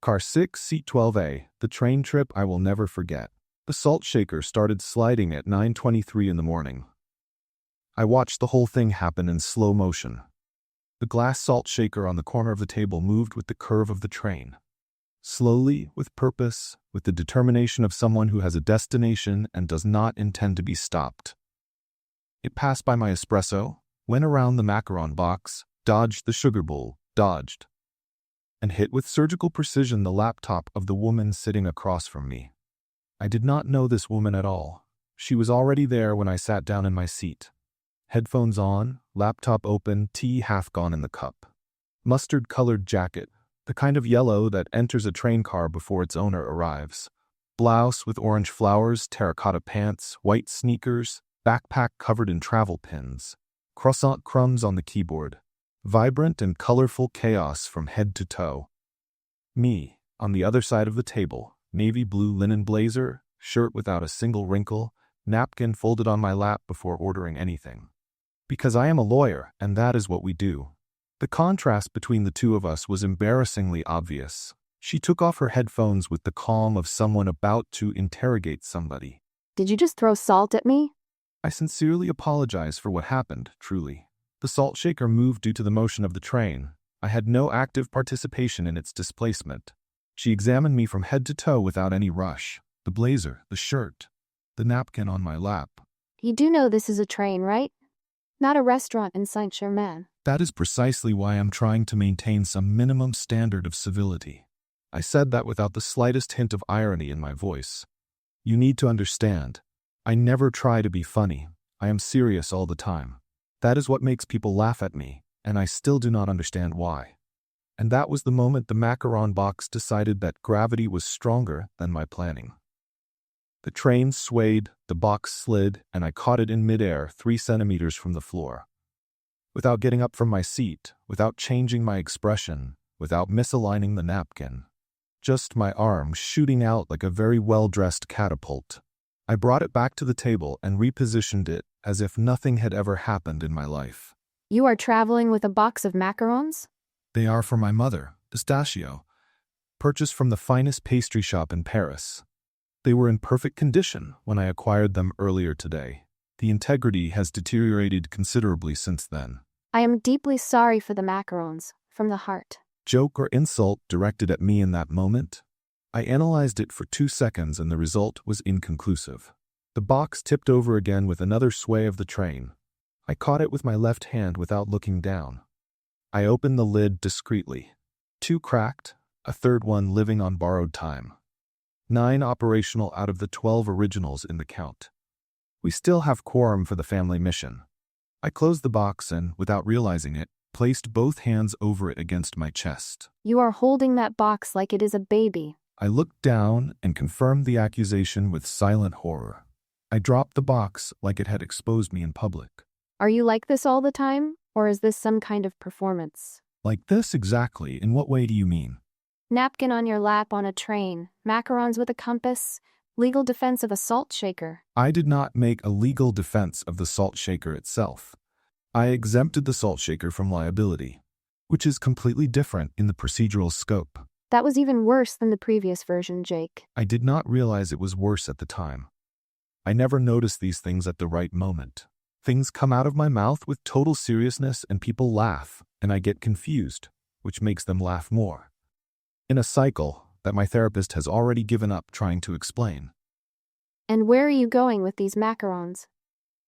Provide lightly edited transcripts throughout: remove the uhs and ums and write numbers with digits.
Car 6, Seat 12A, the train trip I will never forget. The salt shaker started sliding at 9:23 in the morning. I watched the whole thing happen in slow motion. The glass salt shaker on the corner of the table moved with the curve of the train. Slowly, with purpose, with the determination of someone who has a destination and does not intend to be stopped. It passed by my espresso, went around the macaron box, dodged the sugar bowl, dodged, and hit with surgical precision the laptop of the woman sitting across from me. I did not know this woman at all. She was already there when I sat down in my seat. Headphones on, laptop open, tea half gone in the cup. Mustard-colored jacket, the kind of yellow that enters a train car before its owner arrives. Blouse with orange flowers, terracotta pants, white sneakers, backpack covered in travel pins. Croissant crumbs on the keyboard. Vibrant and colorful chaos from head to toe. Me, on the other side of the table, navy blue linen blazer, shirt without a single wrinkle, napkin folded on my lap before ordering anything. Because I am a lawyer, and that is what we do. The contrast between the two of us was embarrassingly obvious. She took off her headphones with the calm of someone about to interrogate somebody. Did you just throw salt at me? I sincerely apologize for what happened, truly. The salt shaker moved due to the motion of the train. I had no active participation in its displacement. She examined me from head to toe without any rush. The blazer, the shirt, the napkin on my lap. You do know this is a train, right? Not a restaurant in Saint-Germain. That is precisely why I'm trying to maintain some minimum standard of civility. I said that without the slightest hint of irony in my voice. You need to understand. I never try to be funny. I am serious all the time. That is what makes people laugh at me, and I still do not understand why. And that was the moment the macaron box decided that gravity was stronger than my planning. The train swayed, the box slid, and I caught it in midair 3 centimeters from the floor. Without getting up from my seat, without changing my expression, without misaligning the napkin. Just my arm shooting out like a very well-dressed catapult. I brought it back to the table and repositioned it as if nothing had ever happened in my life. You are traveling with a box of macarons? They are for my mother, pistachio, purchased from the finest pastry shop in Paris. They were in perfect condition when I acquired them earlier today. The integrity has deteriorated considerably since then. I am deeply sorry for the macarons, from the heart. Joke or insult directed at me in that moment? I analyzed it for 2 seconds and the result was inconclusive. The box tipped over again with another sway of the train. I caught it with my left hand without looking down. I opened the lid discreetly. 2 cracked, a third one living on borrowed time. 9 operational out of the 12 originals in the count. We still have quorum for the family mission. I closed the box and, without realizing it, placed both hands over it against my chest. You are holding that box like it is a baby. I looked down and confirmed the accusation with silent horror. I dropped the box like it had exposed me in public. Are you like this all the time, or is this some kind of performance? Like this exactly? In what way do you mean? Napkin on your lap on a train, macarons with a compass, legal defense of a salt shaker. I did not make a legal defense of the salt shaker itself. I exempted the salt shaker from liability, which is completely different in the procedural scope. That was even worse than the previous version, Jake. I did not realize it was worse at the time. I never noticed these things at the right moment. Things come out of my mouth with total seriousness and people laugh, and I get confused, which makes them laugh more. In a cycle that my therapist has already given up trying to explain. And where are you going with these macarons?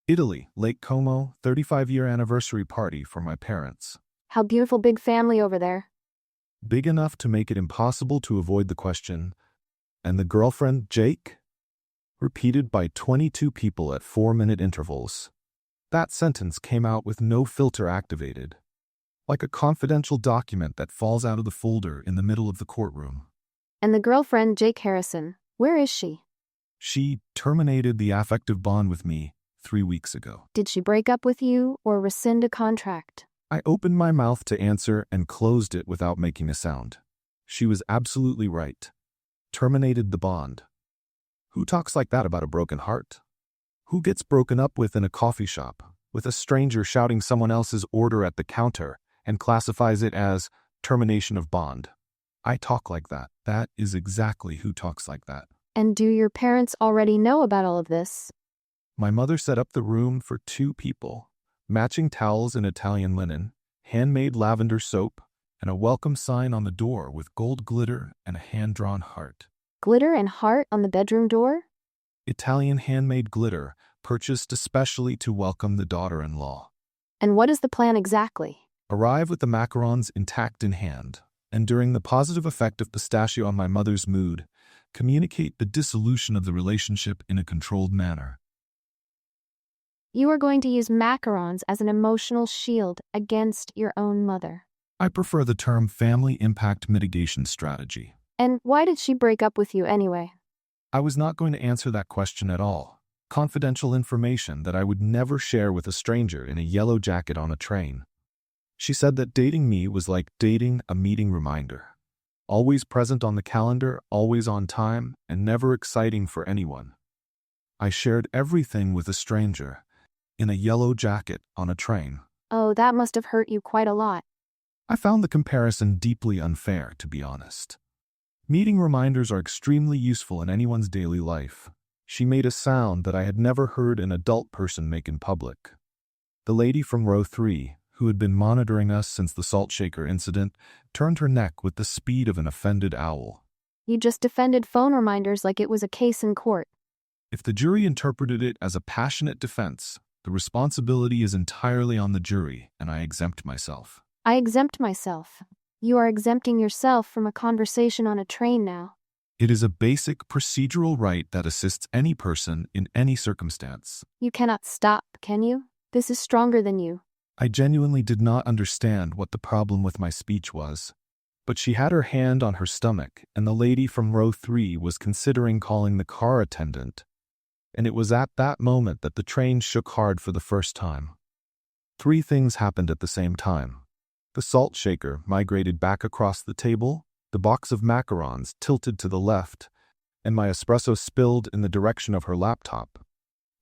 Italy, Lake Como, 35-year anniversary party for my parents. How beautiful big family over there. Big enough to make it impossible to avoid the question, and the girlfriend, Jake? Repeated by 22 people at 4-minute intervals. That sentence came out with no filter activated, like a confidential document that falls out of the folder in the middle of the courtroom. And the girlfriend, Jake Harrison, where is she? She terminated the affective bond with me 3 weeks ago. Did she break up with you or rescind a contract? I opened my mouth to answer and closed it without making a sound. She was absolutely right. Terminated the bond. Who talks like that about a broken heart? Who gets broken up with in a coffee shop, with a stranger shouting someone else's order at the counter and classifies it as termination of bond? I talk like that. That is exactly who talks like that. And do your parents already know about all of this? My mother set up the room for 2 people. Matching towels in Italian linen, handmade lavender soap, and a welcome sign on the door with gold glitter and a hand-drawn heart. Glitter and heart on the bedroom door? Italian handmade glitter, purchased especially to welcome the daughter-in-law. And what is the plan exactly? Arrive with the macarons intact in hand, and during the positive effect of pistachio on my mother's mood, communicate the dissolution of the relationship in a controlled manner. You are going to use macarons as an emotional shield against your own mother. I prefer the term family impact mitigation strategy. And why did she break up with you anyway? I was not going to answer that question at all. Confidential information that I would never share with a stranger in a yellow jacket on a train. She said that dating me was like dating a meeting reminder. Always present on the calendar, always on time, and never exciting for anyone. I shared everything with a stranger, in a yellow jacket on a train. Oh, that must have hurt you quite a lot. I found the comparison deeply unfair, to be honest. Meeting reminders are extremely useful in anyone's daily life. She made a sound that I had never heard an adult person make in public. The lady from row 3, who had been monitoring us since the salt shaker incident, turned her neck with the speed of an offended owl. You just defended phone reminders like it was a case in court. If the jury interpreted it as a passionate defense, the responsibility is entirely on the jury, and I exempt myself. I exempt myself. You are exempting yourself from a conversation on a train now. It is a basic procedural right that assists any person in any circumstance. You cannot stop, can you? This is stronger than you. I genuinely did not understand what the problem with my speech was. But she had her hand on her stomach, and the lady from row 3 was considering calling the car attendant. And it was at that moment that the train shook hard for the first time. 3 things happened at the same time. The salt shaker migrated back across the table, the box of macarons tilted to the left, and my espresso spilled in the direction of her laptop.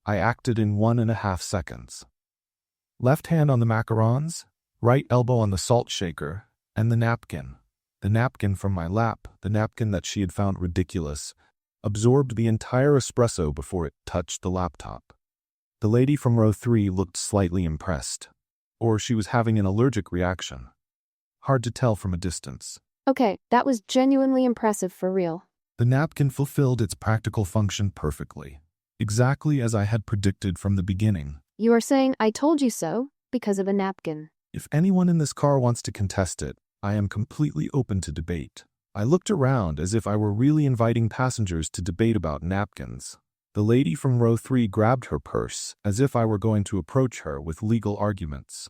I acted in 1.5 seconds. Left hand on the macarons, right elbow on the salt shaker, and the napkin. The napkin from my lap, the napkin that she had found ridiculous, absorbed the entire espresso before it touched the laptop. The lady from row 3 looked slightly impressed. Or she was having an allergic reaction. Hard to tell from a distance. Okay, that was genuinely impressive for real. The napkin fulfilled its practical function perfectly, exactly as I had predicted from the beginning. You are saying I told you so because of a napkin. If anyone in this car wants to contest it, I am completely open to debate. I looked around as if I were really inviting passengers to debate about napkins. The lady from row 3 grabbed her purse as if I were going to approach her with legal arguments.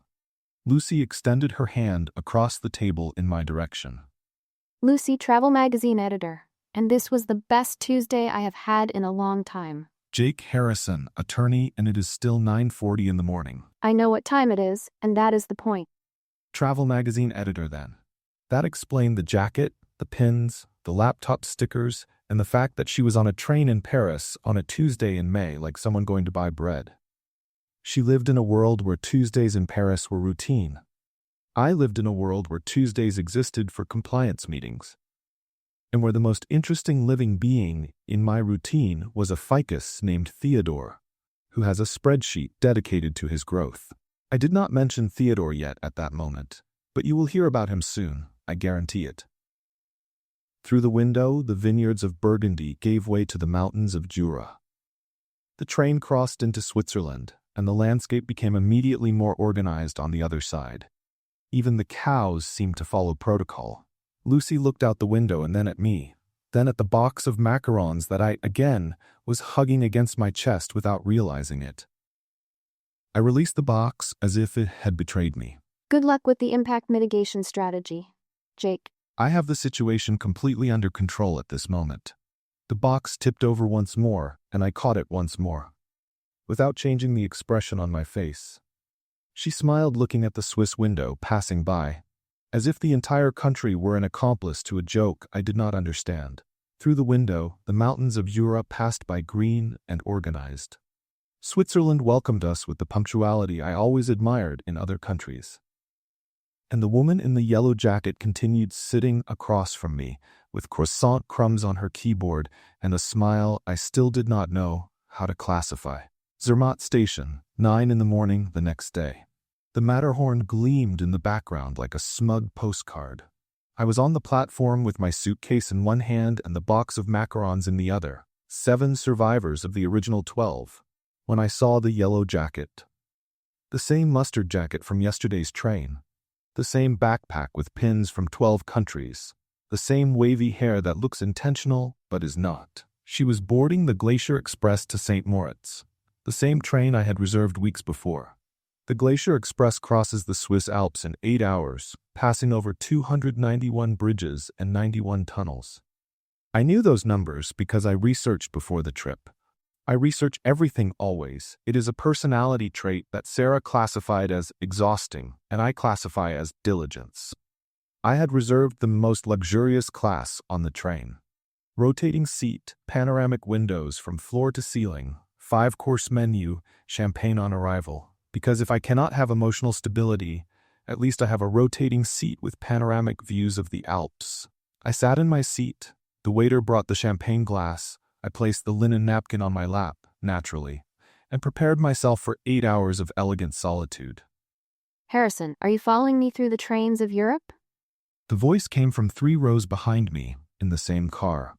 Lucy extended her hand across the table in my direction. Lucy, travel magazine editor, and this was the best Tuesday I have had in a long time. Jake Harrison, attorney, and it is still 9:40 in the morning. I know what time it is, and that is the point. Travel magazine editor then. That explained the jacket, the pins, the laptop stickers, and the fact that she was on a train in Paris on a Tuesday in May like someone going to buy bread. She lived in a world where Tuesdays in Paris were routine. I lived in a world where Tuesdays existed for compliance meetings, and where the most interesting living being in my routine was a ficus named Theodore, who has a spreadsheet dedicated to his growth. I did not mention Theodore yet at that moment, but you will hear about him soon, I guarantee it. Through the window, the vineyards of Burgundy gave way to the mountains of Jura. The train crossed into Switzerland, and the landscape became immediately more organized on the other side. Even the cows seemed to follow protocol. Lucy looked out the window and then at me, then at the box of macarons that I, again, was hugging against my chest without realizing it. I released the box as if it had betrayed me. Good luck with the impact mitigation strategy, Jake. I have the situation completely under control at this moment. The box tipped over once more, and I caught it once more, without changing the expression on my face. She smiled, looking at the Swiss window passing by, as if the entire country were an accomplice to a joke I did not understand. Through the window, the mountains of Jura passed by, green and organized. Switzerland welcomed us with the punctuality I always admired in other countries. and the woman in the yellow jacket continued sitting across from me, with croissant crumbs on her keyboard and a smile I still did not know how to classify. Zermatt Station, 9 in the morning the next day. The Matterhorn gleamed in the background like a smug postcard. I was on the platform with my suitcase in one hand and the box of macarons in the other, 7 survivors of the original 12, when I saw the yellow jacket. The same mustard jacket from yesterday's train. The same backpack with pins from 12 countries. The same wavy hair that looks intentional but is not. She was boarding the Glacier Express to St. Moritz, the same train I had reserved weeks before. The Glacier Express crosses the Swiss Alps in 8 hours, passing over 291 bridges and 91 tunnels. I knew those numbers because I researched before the trip. I research everything always. It is a personality trait that Sarah classified as exhausting, and I classify as diligence. I had reserved the most luxurious class on the train. Rotating seat, panoramic windows from floor to ceiling, 5-course menu, champagne on arrival. Because if I cannot have emotional stability, at least I have a rotating seat with panoramic views of the Alps. I sat in my seat. The waiter brought the champagne glass. I placed the linen napkin on my lap, naturally, and prepared myself for 8 hours of elegant solitude. Harrison, are you following me through the trains of Europe? The voice came from 3 rows behind me, in the same car.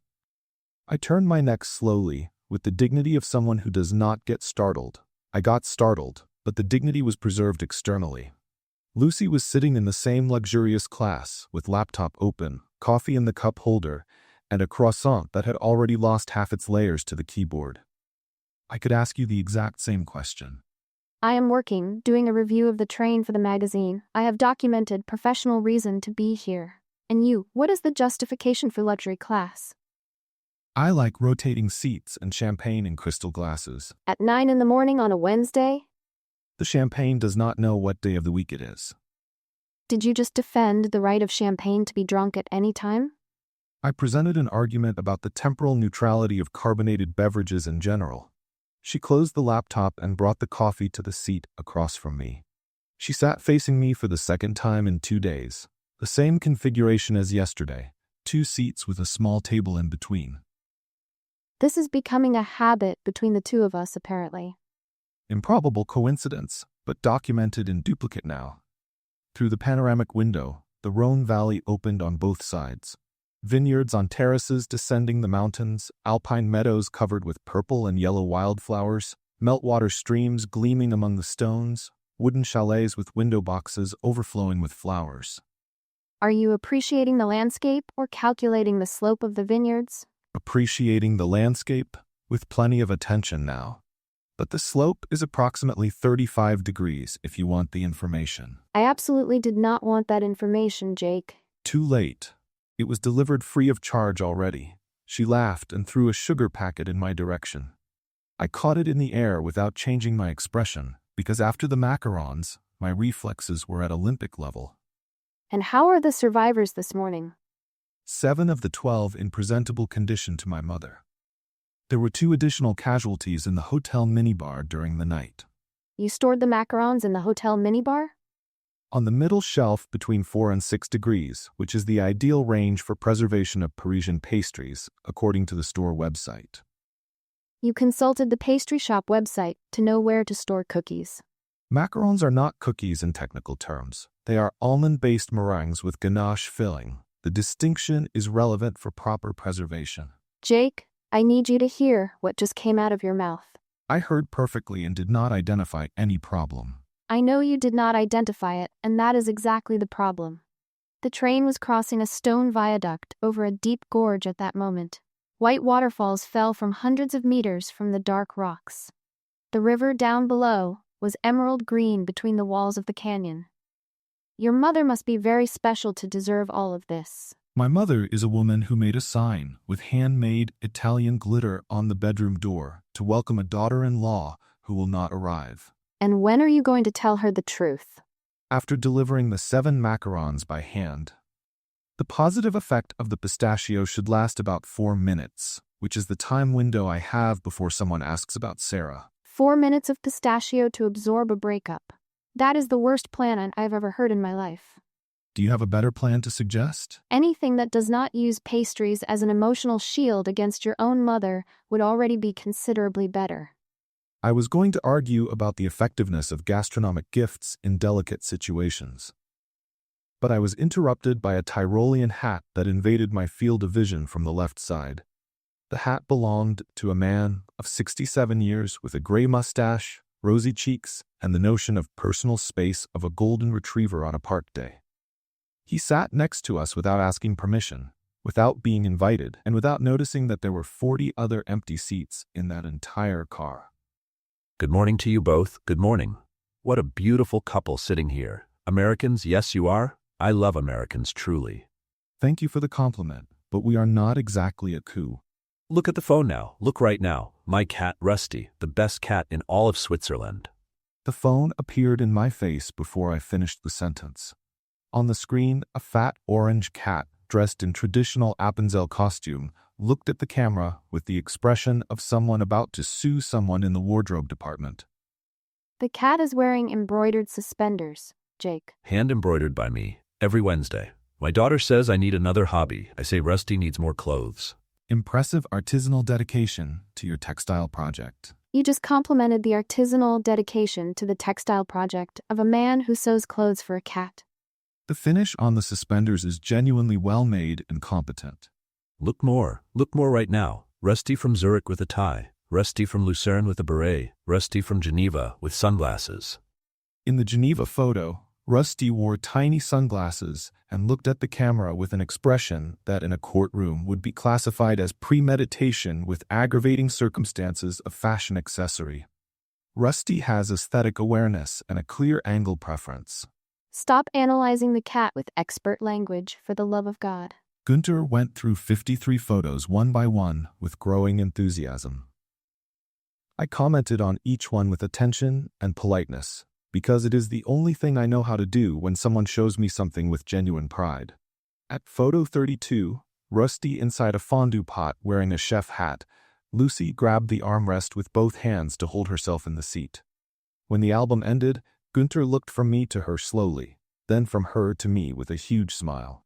I turned my neck slowly, with the dignity of someone who does not get startled. I got startled, but the dignity was preserved externally. Lucy was sitting in the same luxurious class, with laptop open, coffee in the cup holder, and a croissant that had already lost half its layers to the keyboard. I could ask you the exact same question. I am working, doing a review of the train for the magazine. I have documented professional reason to be here. And you, what is the justification for luxury class? I like rotating seats and champagne in crystal glasses. At 9 in the morning on a Wednesday? The champagne does not know what day of the week it is. Did you just defend the right of champagne to be drunk at any time? I presented an argument about the temporal neutrality of carbonated beverages in general. She closed the laptop and brought the coffee to the seat across from me. She sat facing me for the second time in 2 days. The same configuration as yesterday, 2 seats with a small table in between. This is becoming a habit between the two of us, apparently. Improbable coincidence, but documented in duplicate now. Through the panoramic window, the Rhone Valley opened on both sides. Vineyards on terraces descending the mountains, alpine meadows covered with purple and yellow wildflowers, meltwater streams gleaming among the stones, wooden chalets with window boxes overflowing with flowers. Are you appreciating the landscape or calculating the slope of the vineyards? Appreciating the landscape, with plenty of attention now. But the slope is approximately 35 degrees if you want the information. I absolutely did not want that information, Jake. Too late. It was delivered free of charge already. She laughed and threw a sugar packet in my direction. I caught it in the air without changing my expression, because after the macarons, my reflexes were at Olympic level. And how are the survivors this morning? 7 of the 12 in presentable condition to my mother. There were 2 additional casualties in the hotel minibar during the night. You stored the macarons in the hotel minibar? On the middle shelf between 4 and 6 degrees, which is the ideal range for preservation of Parisian pastries, according to the store website. You consulted the pastry shop website to know where to store cookies. Macarons are not cookies in technical terms. They are almond-based meringues with ganache filling. The distinction is relevant for proper preservation. Jake, I need you to hear what just came out of your mouth. I heard perfectly and did not identify any problem. I know you did not identify it, and that is exactly the problem. The train was crossing a stone viaduct over a deep gorge at that moment. White waterfalls fell from hundreds of meters from the dark rocks. The river down below was emerald green between the walls of the canyon. Your mother must be very special to deserve all of this. My mother is a woman who made a sign with handmade Italian glitter on the bedroom door to welcome a daughter-in-law who will not arrive. And when are you going to tell her the truth? After delivering the 7 macarons by hand. The positive effect of the pistachio should last about 4 minutes, which is the time window I have before someone asks about Sarah. 4 minutes of pistachio to absorb a breakup. That is the worst plan I've ever heard in my life. Do you have a better plan to suggest? Anything that does not use pastries as an emotional shield against your own mother would already be considerably better. I was going to argue about the effectiveness of gastronomic gifts in delicate situations. But I was interrupted by a Tyrolean hat that invaded my field of vision from the left side. The hat belonged to a man of 67 years with a gray mustache, rosy cheeks, and the notion of personal space of a golden retriever on a park day. He sat next to us without asking permission, without being invited, and without noticing that there were 40 other empty seats in that entire car. Good morning to you both. Good morning. What a beautiful couple sitting here. Americans, yes you are. I love Americans, truly. Thank you for the compliment, but we are not exactly a coup. Look at the phone now. Look right now. My cat, Rusty, the best cat in all of Switzerland. The phone appeared in my face before I finished the sentence. On the screen, a fat orange cat, dressed in traditional Appenzell costume, looked at the camera with the expression of someone about to sue someone in the wardrobe department. The cat is wearing embroidered suspenders, Jake. Hand embroidered by me, every Wednesday. My daughter says I need another hobby. I say Rusty needs more clothes. Impressive artisanal dedication to your textile project. You just complimented the artisanal dedication to the textile project of a man who sews clothes for a cat. The finish on the suspenders is genuinely well-made and competent. Look more right now. Rusty from Zurich with a tie. Rusty from Lucerne with a beret. Rusty from Geneva with sunglasses. In the Geneva photo, Rusty wore tiny sunglasses and looked at the camera with an expression that in a courtroom would be classified as premeditation with aggravating circumstances of fashion accessory. Rusty has aesthetic awareness and a clear angle preference. Stop analyzing the cat with expert language, for the love of God. Günther went through 53 photos one by one with growing enthusiasm. I commented on each one with attention and politeness, because it is the only thing I know how to do when someone shows me something with genuine pride. At photo 32, Rusty inside a fondue pot wearing a chef hat, Lucy grabbed the armrest with both hands to hold herself in the seat. When the album ended, Günther looked from me to her slowly, then from her to me with a huge smile.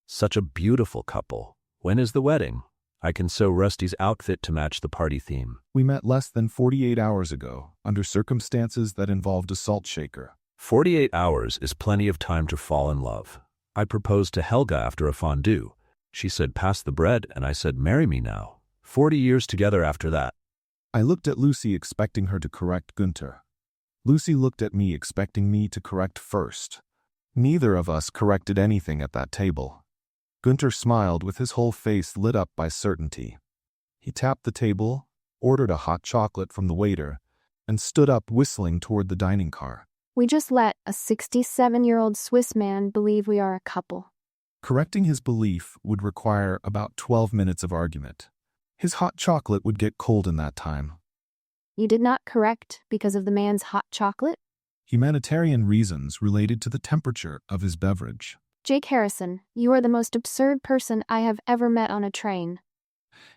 Such a beautiful couple. When is the wedding? I can sew Rusty's outfit to match the party theme. We met less than 48 hours ago, under circumstances that involved a salt shaker. 48 hours is plenty of time to fall in love. I proposed to Helga after a fondue. She said, pass the bread, and I said, marry me now. 40 years together after that. I looked at Lucy expecting her to correct Günther. Lucy looked at me expecting me to correct first. Neither of us corrected anything at that table. Günther smiled with his whole face lit up by certainty. He tapped the table, ordered a hot chocolate from the waiter, and stood up whistling toward the dining car. We just let a 67-year-old Swiss man believe we are a couple. Correcting his belief would require about 12 minutes of argument. His hot chocolate would get cold in that time. You did not correct because of the man's hot chocolate? Humanitarian reasons related to the temperature of his beverage. Jake Harrison, you are the most absurd person I have ever met on a train.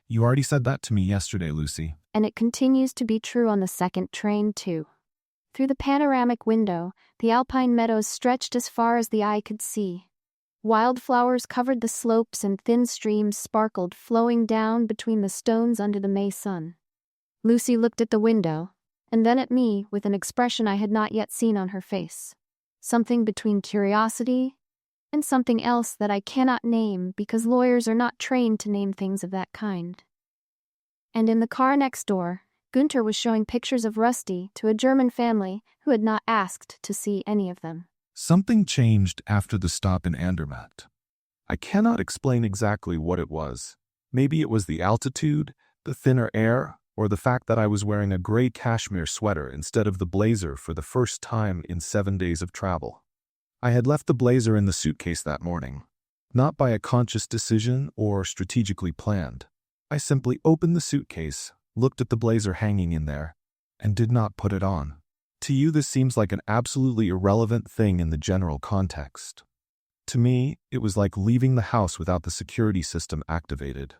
You already said that to me yesterday, Lucy. And it continues to be true on the second train, too. Through the panoramic window, the alpine meadows stretched as far as the eye could see. Wildflowers covered the slopes and thin streams sparkled, flowing down between the stones under the May sun. Lucy looked at the window, and then at me with an expression I had not yet seen on her face. Something between curiosity and something else that I cannot name because lawyers are not trained to name things of that kind. And in the car next door, Günther was showing pictures of Rusty to a German family who had not asked to see any of them. Something changed after the stop in Andermatt. I cannot explain exactly what it was. Maybe it was the altitude, the thinner air, or the fact that I was wearing a gray cashmere sweater instead of the blazer for the first time in 7 days of travel. I had left the blazer in the suitcase that morning, not by a conscious decision or strategically planned. I simply opened the suitcase, looked at the blazer hanging in there, and did not put it on. To you, this seems like an absolutely irrelevant thing in the general context. To me, it was like leaving the house without the security system activated.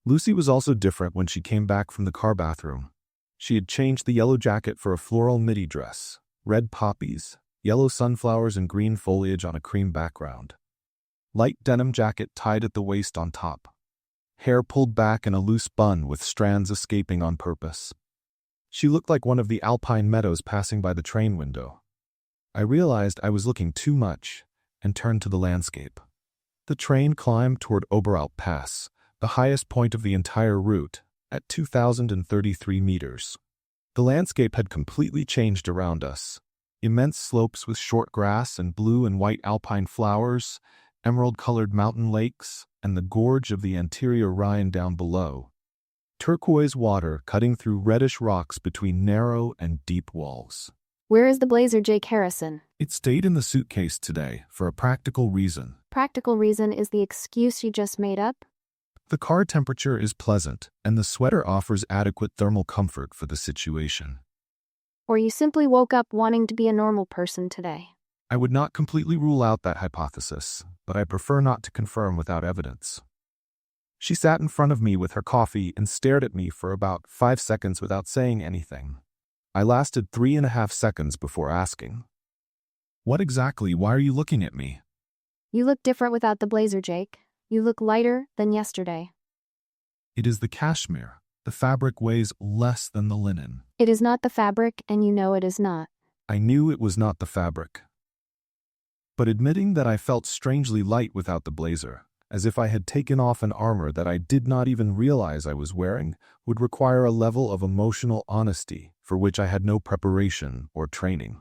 Lucy was also different when she came back from the car bathroom. She had changed the yellow jacket for a floral midi dress, red poppies, yellow sunflowers and green foliage on a cream background. Light denim jacket tied at the waist on top. Hair pulled back in a loose bun with strands escaping on purpose. She looked like one of the alpine meadows passing by the train window. I realized I was looking too much and turned to the landscape. The train climbed toward Oberalp Pass, the highest point of the entire route, at 2,033 meters. The landscape had completely changed around us. Immense slopes with short grass and blue and white alpine flowers, emerald-colored mountain lakes, and the gorge of the anterior Rhine down below. Turquoise water cutting through reddish rocks between narrow and deep walls. Where is the blazer, Jake Harrison? It stayed in the suitcase today for a practical reason. Practical reason is the excuse you just made up? The car temperature is pleasant, and the sweater offers adequate thermal comfort for the situation. Or you simply woke up wanting to be a normal person today? I would not completely rule out that hypothesis, but I prefer not to confirm without evidence. She sat in front of me with her coffee and stared at me for about 5 seconds without saying anything. I lasted 3.5 seconds before asking, "What exactly? Why are you looking at me?" You look different without the blazer, Jake. You look lighter than yesterday. It is the cashmere. The fabric weighs less than the linen. It is not the fabric, and you know it is not. I knew it was not the fabric. But admitting that I felt strangely light without the blazer, as if I had taken off an armor that I did not even realize I was wearing, would require a level of emotional honesty for which I had no preparation or training.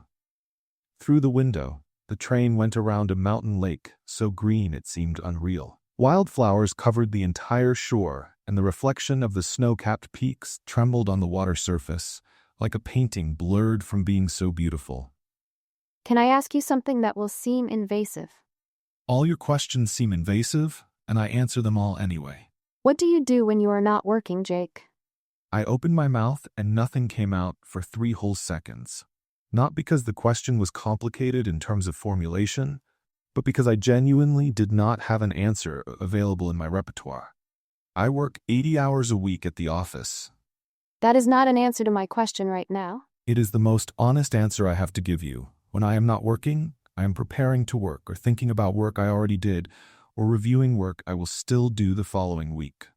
Through the window, the train went around a mountain lake, so green it seemed unreal. Wildflowers covered the entire shore, and the reflection of the snow-capped peaks trembled on the water surface, like a painting blurred from being so beautiful. Can I ask you something that will seem invasive? All your questions seem invasive, and I answer them all anyway. What do you do when you are not working, Jake? I opened my mouth and nothing came out for 3 whole seconds. Not because the question was complicated in terms of formulation, but because I genuinely did not have an answer available in my repertoire. I work 80 hours a week at the office. That is not an answer to my question right now. It is the most honest answer I have to give you. When I am not working, I am preparing to work or thinking about work I already did or reviewing work I will still do the following week.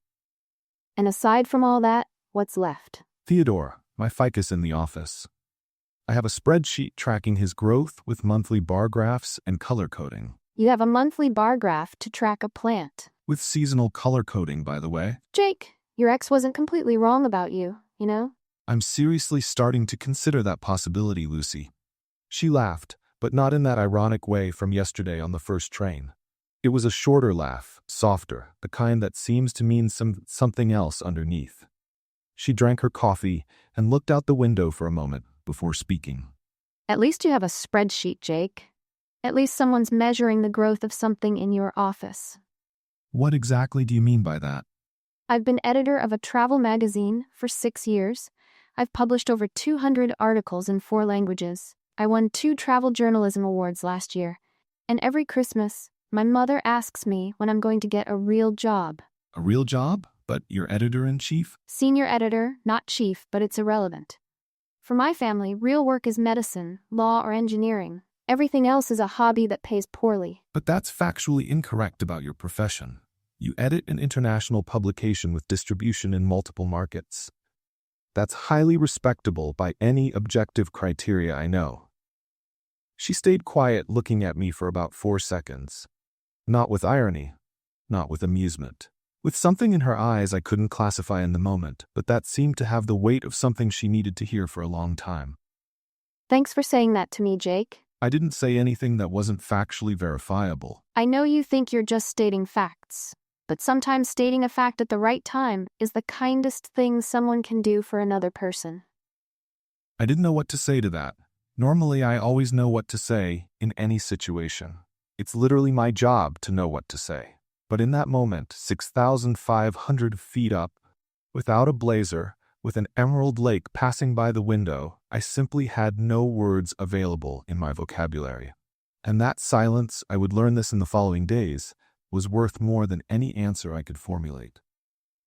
And aside from all that, what's left? Theodore, my ficus in the office. I have a spreadsheet tracking his growth with monthly bar graphs and color coding. You have a monthly bar graph to track a plant. With seasonal color coding, by the way. Jake, your ex wasn't completely wrong about you, you know? I'm seriously starting to consider that possibility, Lucy. She laughed, but not in that ironic way from yesterday on the first train. It was a shorter laugh, softer, the kind that seems to mean something else underneath. She drank her coffee and looked out the window for a moment before speaking. At least you have a spreadsheet, Jake. At least someone's measuring the growth of something in your office. What exactly do you mean by that? I've been editor of a travel magazine for 6 years. I've published over 200 articles in 4 languages. I won 2 travel journalism awards last year. And every Christmas, my mother asks me when I'm going to get a real job. A real job? But you're editor-in-chief? Senior editor, not chief, but it's irrelevant. For my family, real work is medicine, law, or engineering. Everything else is a hobby that pays poorly. But that's factually incorrect about your profession. You edit an international publication with distribution in multiple markets. That's highly respectable by any objective criteria I know. She stayed quiet, looking at me for about 4 seconds. Not with irony, not with amusement. With something in her eyes I couldn't classify in the moment, but that seemed to have the weight of something she needed to hear for a long time. Thanks for saying that to me, Jake. I didn't say anything that wasn't factually verifiable. I know you think you're just stating facts, but sometimes stating a fact at the right time is the kindest thing someone can do for another person. I didn't know what to say to that. Normally, I always know what to say in any situation. It's literally my job to know what to say. But in that moment, 6,500 feet up, without a blazer, with an emerald lake passing by the window, I simply had no words available in my vocabulary. And that silence, I would learn this in the following days, was worth more than any answer I could formulate.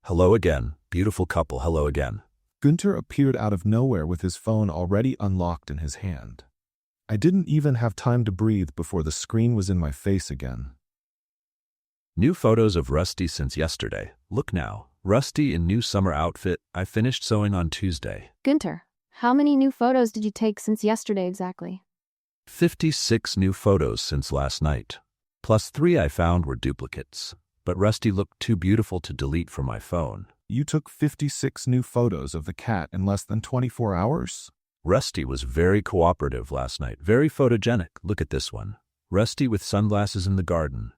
Hello again, beautiful couple, hello again. Günther appeared out of nowhere with his phone already unlocked in his hand. I didn't even have time to breathe before the screen was in my face again. New photos of Rusty since yesterday. Look now. Rusty in new summer outfit. I finished sewing on Tuesday. Gunter, how many new photos did you take since yesterday exactly? 56 new photos since last night. Plus 3 I found were duplicates. But Rusty looked too beautiful to delete from my phone. You took 56 new photos of the cat in less than 24 hours? Rusty was very cooperative last night. Very photogenic. Look at this one. Rusty with sunglasses in the garden.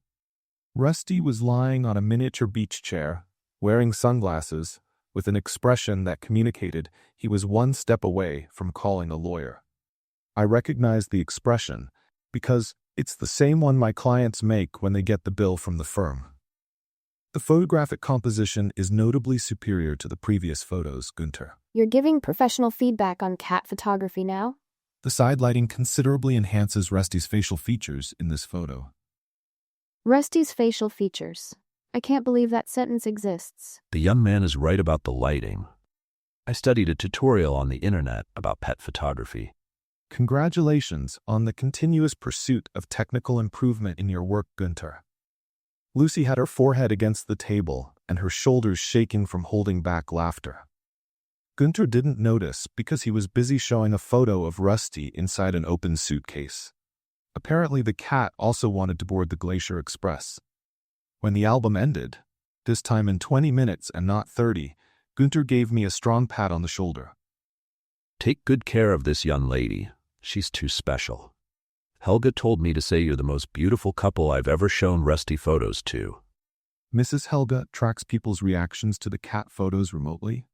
Rusty was lying on a miniature beach chair, wearing sunglasses, with an expression that communicated he was one step away from calling a lawyer. I recognized the expression because it's the same one my clients make when they get the bill from the firm. The photographic composition is notably superior to the previous photos, Gunter. You're giving professional feedback on cat photography now? The side lighting considerably enhances Rusty's facial features in this photo. Rusty's facial features. I can't believe that sentence exists. The young man is right about the lighting. I studied a tutorial on the internet about pet photography. Congratulations on the continuous pursuit of technical improvement in your work, Gunter. Lucy had her forehead against the table and her shoulders shaking from holding back laughter. Gunter didn't notice because he was busy showing a photo of Rusty inside an open suitcase. Apparently, the cat also wanted to board the Glacier Express. When the album ended, this time in 20 minutes and not 30, Gunter gave me a strong pat on the shoulder. Take good care of this young lady. She's too special. Helga told me to say you're the most beautiful couple I've ever shown Rusty photos to. Mrs. Helga tracks people's reactions to the cat photos remotely.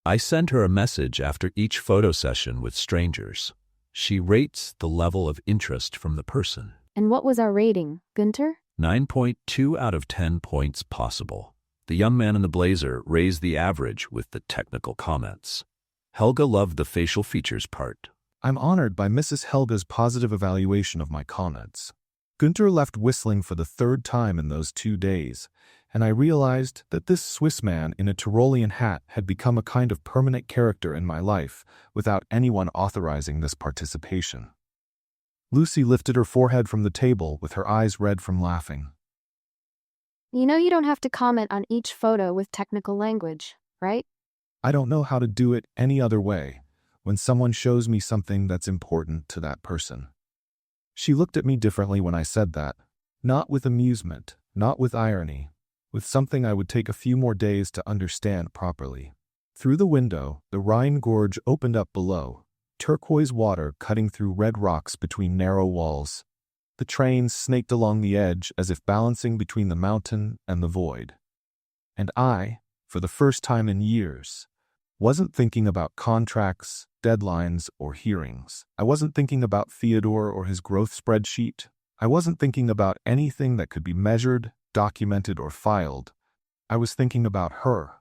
I send her a message after each photo session with strangers. She rates the level of interest from the person. And what was our rating, Gunter? 9.2 out of 10 points possible. The young man in the blazer raised the average with the technical comments. Helga loved the facial features part. I'm honored by Mrs. Helga's positive evaluation of my comments. Gunter left whistling for the third time in those 2 days, and I realized that this Swiss man in a Tyrolean hat had become a kind of permanent character in my life without anyone authorizing this participation. Lucy lifted her forehead from the table with her eyes red from laughing. You know you don't have to comment on each photo with technical language, right? I don't know how to do it any other way when someone shows me something that's important to that person. She looked at me differently when I said that, not with amusement, not with irony, with something I would take a few more days to understand properly. Through the window, the Rhine Gorge opened up below, turquoise water cutting through red rocks between narrow walls. The train snaked along the edge as if balancing between the mountain and the void. And I, for the first time in years, wasn't thinking about contracts, deadlines, or hearings. I wasn't thinking about Theodore or his growth spreadsheet. I wasn't thinking about anything that could be measured, documented, or filed. I was thinking about her,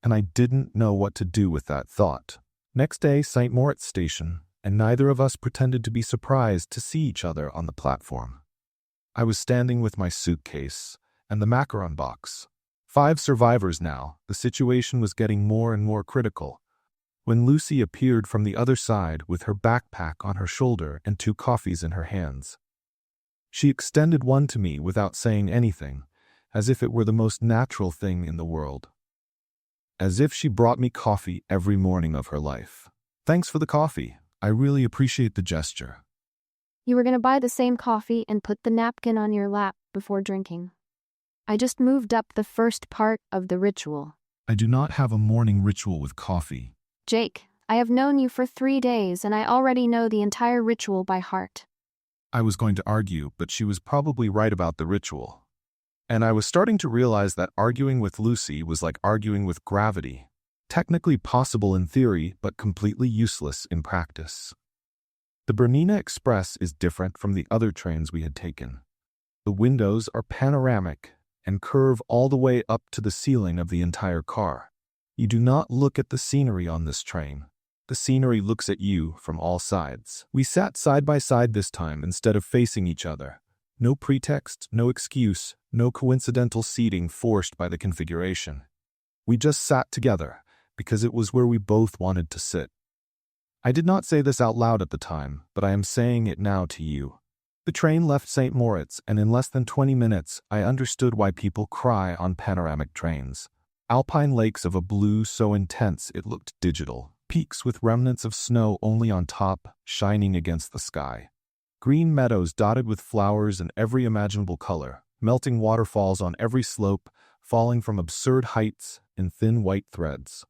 and I didn't know what to do with that thought. Next day, St. Moritz station, and neither of us pretended to be surprised to see each other on the platform. I was standing with my suitcase and the macaron box. 5 survivors now, the situation was getting more and more critical, when Lucy appeared from the other side with her backpack on her shoulder and 2 coffees in her hands. She extended one to me without saying anything, as if it were the most natural thing in the world. As if she brought me coffee every morning of her life. Thanks for the coffee. I really appreciate the gesture. You were going to buy the same coffee and put the napkin on your lap before drinking. I just moved up the first part of the ritual. I do not have a morning ritual with coffee. Jake, I have known you for 3 days and I already know the entire ritual by heart. I was going to argue, but she was probably right about the ritual. And I was starting to realize that arguing with Lucy was like arguing with gravity, technically possible in theory, but completely useless in practice. The Bernina Express is different from the other trains we had taken. The windows are panoramic and curve all the way up to the ceiling of the entire car. You do not look at the scenery on this train. The scenery looks at you from all sides. We sat side by side this time instead of facing each other. No pretext, no excuse, no coincidental seating forced by the configuration. We just sat together because it was where we both wanted to sit. I did not say this out loud at the time, but I am saying it now to you. The train left St. Moritz, and in less than 20 minutes, I understood why people cry on panoramic trains. Alpine lakes of a blue so intense it looked digital. Peaks with remnants of snow only on top, shining against the sky. Green meadows dotted with flowers in every imaginable color. Melting waterfalls on every slope, falling from absurd heights in thin white threads.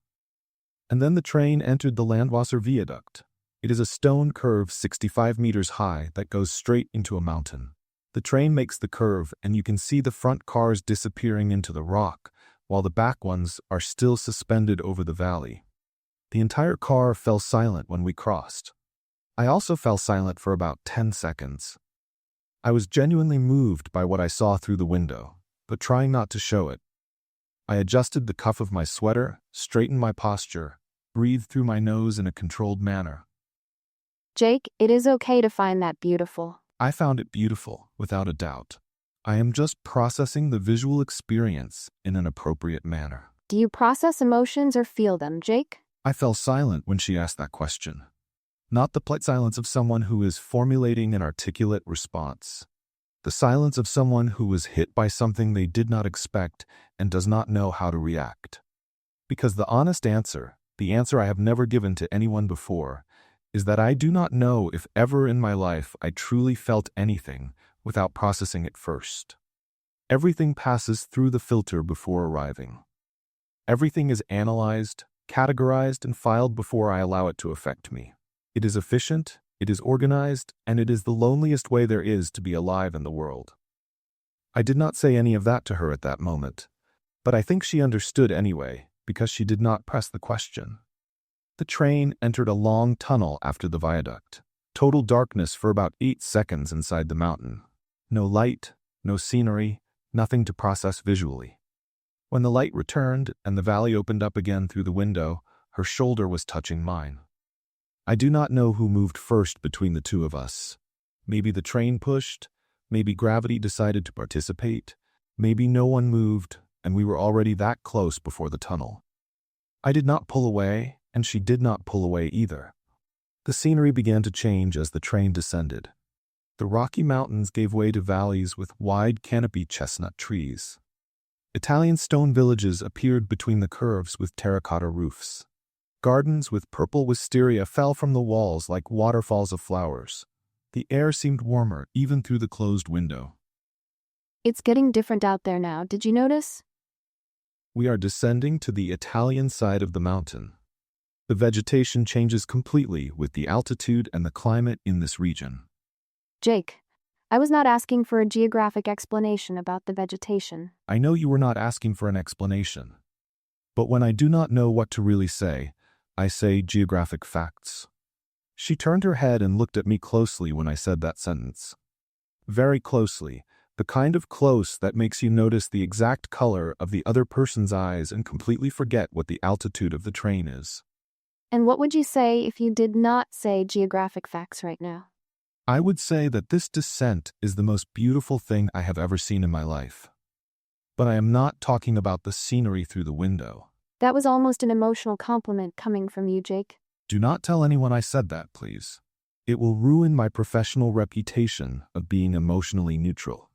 And then the train entered the Landwasser Viaduct. It is a stone curve 65 meters high that goes straight into a mountain. The train makes the curve, and you can see the front cars disappearing into the rock, while the back ones are still suspended over the valley. The entire car fell silent when we crossed. I also fell silent for about 10 seconds. I was genuinely moved by what I saw through the window, but trying not to show it. I adjusted the cuff of my sweater, straightened my posture, breathed through my nose in a controlled manner. Jake, it is okay to find that beautiful. I found it beautiful, without a doubt. I am just processing the visual experience in an appropriate manner. Do you process emotions or feel them, Jake? I fell silent when she asked that question. Not the polite silence of someone who is formulating an articulate response. The silence of someone who was hit by something they did not expect and does not know how to react. Because the honest answer, the answer I have never given to anyone before, is that I do not know if ever in my life I truly felt anything without processing it first. Everything passes through the filter before arriving. Everything is analyzed, categorized, and filed before I allow it to affect me. It is efficient, it is organized, and it is the loneliest way there is to be alive in the world. I did not say any of that to her at that moment, but I think she understood anyway, because she did not press the question. The train entered a long tunnel after the viaduct. Total darkness for about 8 seconds inside the mountain. No light, no scenery, nothing to process visually. When the light returned and the valley opened up again through the window, her shoulder was touching mine. I do not know who moved first between the two of us. Maybe the train pushed, maybe gravity decided to participate, maybe no one moved, and we were already that close before the tunnel. I did not pull away, and she did not pull away either. The scenery began to change as the train descended. The Rocky Mountains gave way to valleys with wide canopy chestnut trees. Italian stone villages appeared between the curves with terracotta roofs. Gardens with purple wisteria fell from the walls like waterfalls of flowers. The air seemed warmer even through the closed window. It's getting different out there now, did you notice? We are descending to the Italian side of the mountain. The vegetation changes completely with the altitude and the climate in this region. Jake, I was not asking for a geographic explanation about the vegetation. I know you were not asking for an explanation. But when I do not know what to really say, I say geographic facts. She turned her head and looked at me closely when I said that sentence. Very closely, the kind of close that makes you notice the exact color of the other person's eyes and completely forget what the altitude of the train is. And what would you say if you did not say geographic facts right now? I would say that this descent is the most beautiful thing I have ever seen in my life. But I am not talking about the scenery through the window. That was almost an emotional compliment coming from you, Jake. Do not tell anyone I said that, please. It will ruin my professional reputation of being emotionally neutral.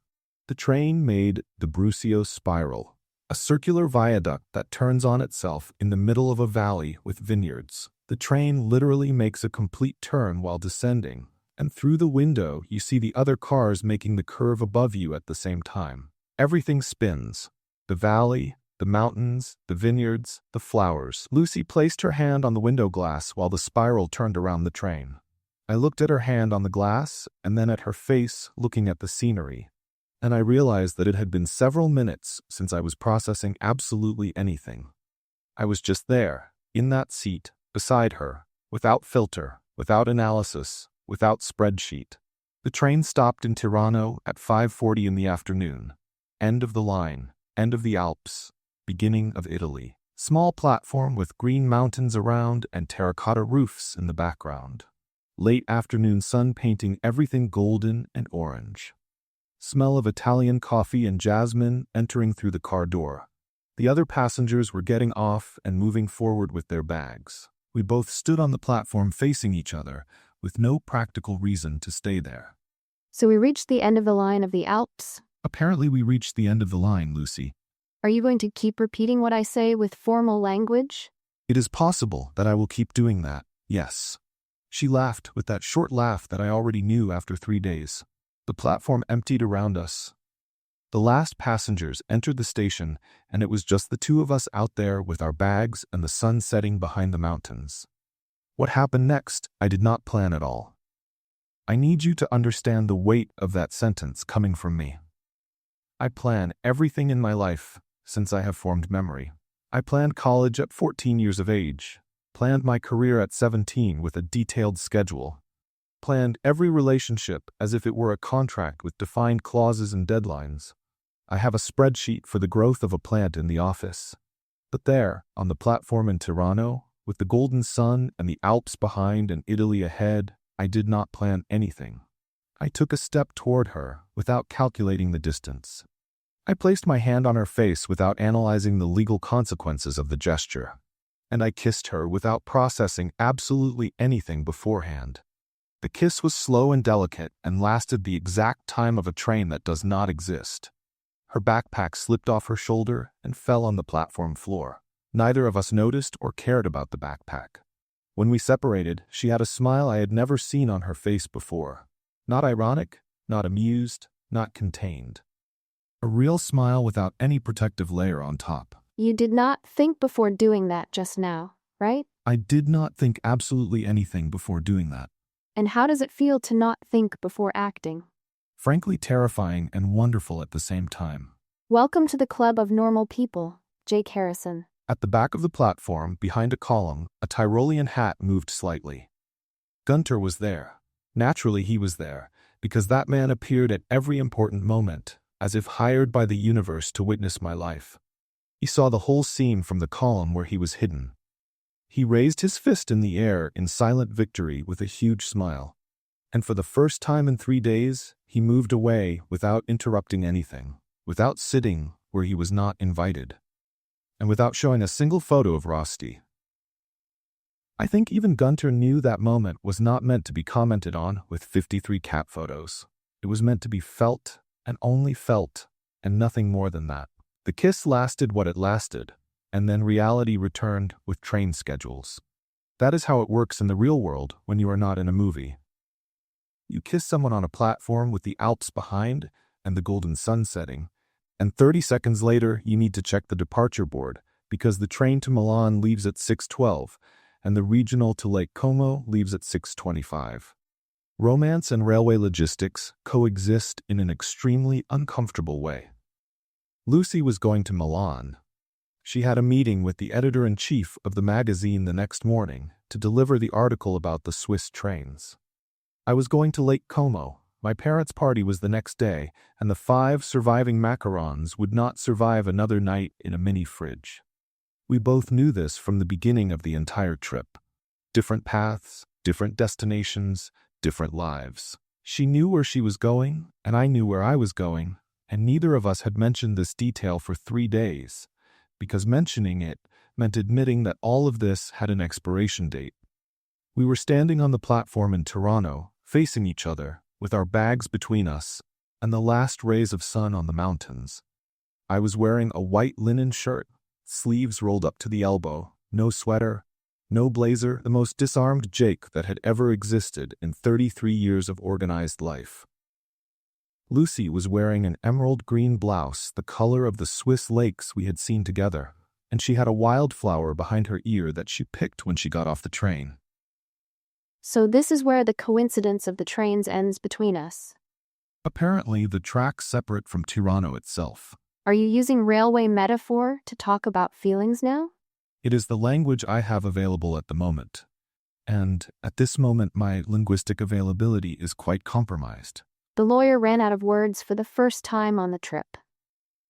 The train made the Brusio Spiral, a circular viaduct that turns on itself in the middle of a valley with vineyards. The train literally makes a complete turn while descending, and through the window you see the other cars making the curve above you at the same time. Everything spins. The valley, the mountains, the vineyards, the flowers. Lucy placed her hand on the window glass while the spiral turned around the train. I looked at her hand on the glass and then at her face looking at the scenery, and I realized that it had been several minutes since I was processing absolutely anything. I was just there, in that seat, beside her, without filter, without analysis, without spreadsheet. The train stopped in Tirano at 5:40 in the afternoon. End of the line, end of the Alps, beginning of Italy. Small platform with green mountains around and terracotta roofs in the background. Late afternoon sun painting everything golden and orange. Smell of Italian coffee and jasmine entering through the car door. The other passengers were getting off and moving forward with their bags. We both stood on the platform facing each other, with no practical reason to stay there. So we reached the end of the line of the Alps. Apparently we reached the end of the line, Lucy. Are you going to keep repeating what I say with formal language? It is possible that I will keep doing that, yes. She laughed with that short laugh that I already knew after 3 days. The platform emptied around us. The last passengers entered the station, and it was just the two of us out there with our bags and the sun setting behind the mountains. What happened next, I did not plan at all. I need you to understand the weight of that sentence coming from me. I plan everything in my life since I have formed memory. I planned college at 14 years of age, planned my career at 17 with a detailed schedule, planned every relationship as if it were a contract with defined clauses and deadlines. I have a spreadsheet for the growth of a plant in the office. But there, on the platform in Tirano, with the golden sun and the Alps behind and Italy ahead, I did not plan anything. I took a step toward her without calculating the distance. I placed my hand on her face without analyzing the legal consequences of the gesture. And I kissed her without processing absolutely anything beforehand. The kiss was slow and delicate and lasted the exact time of a train that does not exist. Her backpack slipped off her shoulder and fell on the platform floor. Neither of us noticed or cared about the backpack. When we separated, she had a smile I had never seen on her face before. Not ironic, not amused, not contained. A real smile without any protective layer on top. You did not think before doing that just now, right? I did not think absolutely anything before doing that. And how does it feel to not think before acting? Frankly terrifying and wonderful at the same time. Welcome to the club of normal people, Jake Harrison. At the back of the platform, behind a column, a Tyrolean hat moved slightly. Gunter was there. Naturally he was there, because that man appeared at every important moment, as if hired by the universe to witness my life. He saw the whole scene from the column where he was hidden. He raised his fist in the air in silent victory with a huge smile. And for the first time in 3 days, he moved away without interrupting anything, without sitting where he was not invited, and without showing a single photo of Rosti. I think even Gunter knew that moment was not meant to be commented on with 53 cat photos. It was meant to be felt, and only felt, and nothing more than that. The kiss lasted what it lasted, and then reality returned with train schedules. That is how it works in the real world when you are not in a movie. You kiss someone on a platform with the Alps behind and the golden sun setting, and 30 seconds later you need to check the departure board because the train to Milan leaves at 6:12 and the regional to Lake Como leaves at 6:25. Romance and railway logistics coexist in an extremely uncomfortable way. Lucy was going to Milan. She had a meeting with the editor-in-chief of the magazine the next morning to deliver the article about the Swiss trains. I was going to Lake Como. My parents' party was the next day, and the 5 surviving macarons would not survive another night in a mini fridge. We both knew this from the beginning of the entire trip. Different paths, different destinations, different lives. She knew where she was going, and I knew where I was going, and neither of us had mentioned this detail for 3 days, because mentioning it meant admitting that all of this had an expiration date. We were standing on the platform in Tirano, facing each other, with our bags between us, and the last rays of sun on the mountains. I was wearing a white linen shirt, sleeves rolled up to the elbow, no sweater, no blazer, the most disarmed Jake that had ever existed in 33 years of organized life. Lucy was wearing an emerald green blouse, the color of the Swiss lakes we had seen together, and she had a wildflower behind her ear that she picked when she got off the train. So this is where the coincidence of the trains ends between us. Apparently, the track's separate from Tirano itself. Are you using railway metaphor to talk about feelings now? It is the language I have available at the moment. And at this moment, my linguistic availability is quite compromised. The lawyer ran out of words for the first time on the trip.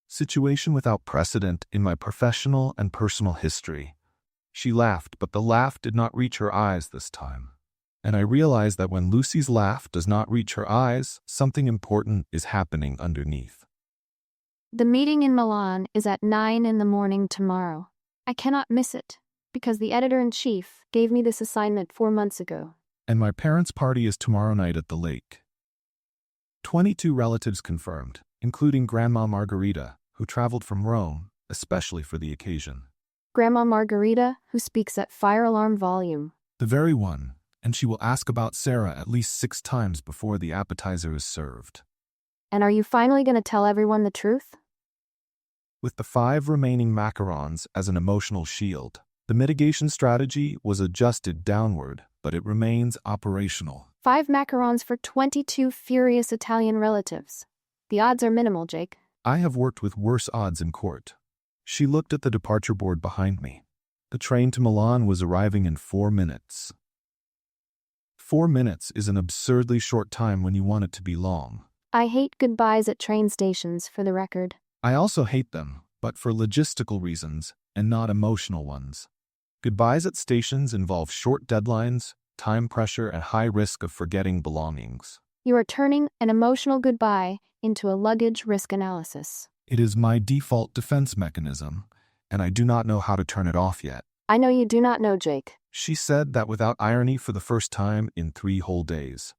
Situation without precedent in my professional and personal history. She laughed, but the laugh did not reach her eyes this time. And I realized that when Lucy's laugh does not reach her eyes, something important is happening underneath. The meeting in Milan is at 9 in the morning tomorrow. I cannot miss it. Because the editor-in-chief gave me this assignment 4 months ago. And my parents' party is tomorrow night at the lake. 22 relatives confirmed, including Grandma Margarita, who traveled from Rome, especially for the occasion. Grandma Margarita, who speaks at fire alarm volume. The very one, and she will ask about Sarah at least 6 times before the appetizer is served. And are you finally going to tell everyone the truth? With the 5 remaining macarons as an emotional shield, the mitigation strategy was adjusted downward, but it remains operational. 5 macarons for 22 furious Italian relatives. The odds are minimal, Jake. I have worked with worse odds in court. She looked at the departure board behind me. The train to Milan was arriving in 4 minutes. 4 minutes is an absurdly short time when you want it to be long. I hate goodbyes at train stations, for the record. I also hate them, but for logistical reasons and not emotional ones. Goodbyes at stations involve short deadlines, time pressure, and high risk of forgetting belongings. You are turning an emotional goodbye into a luggage risk analysis. It is my default defense mechanism, and I do not know how to turn it off yet. I know you do not know, Jake. She said that without irony for the first time in 3 whole days.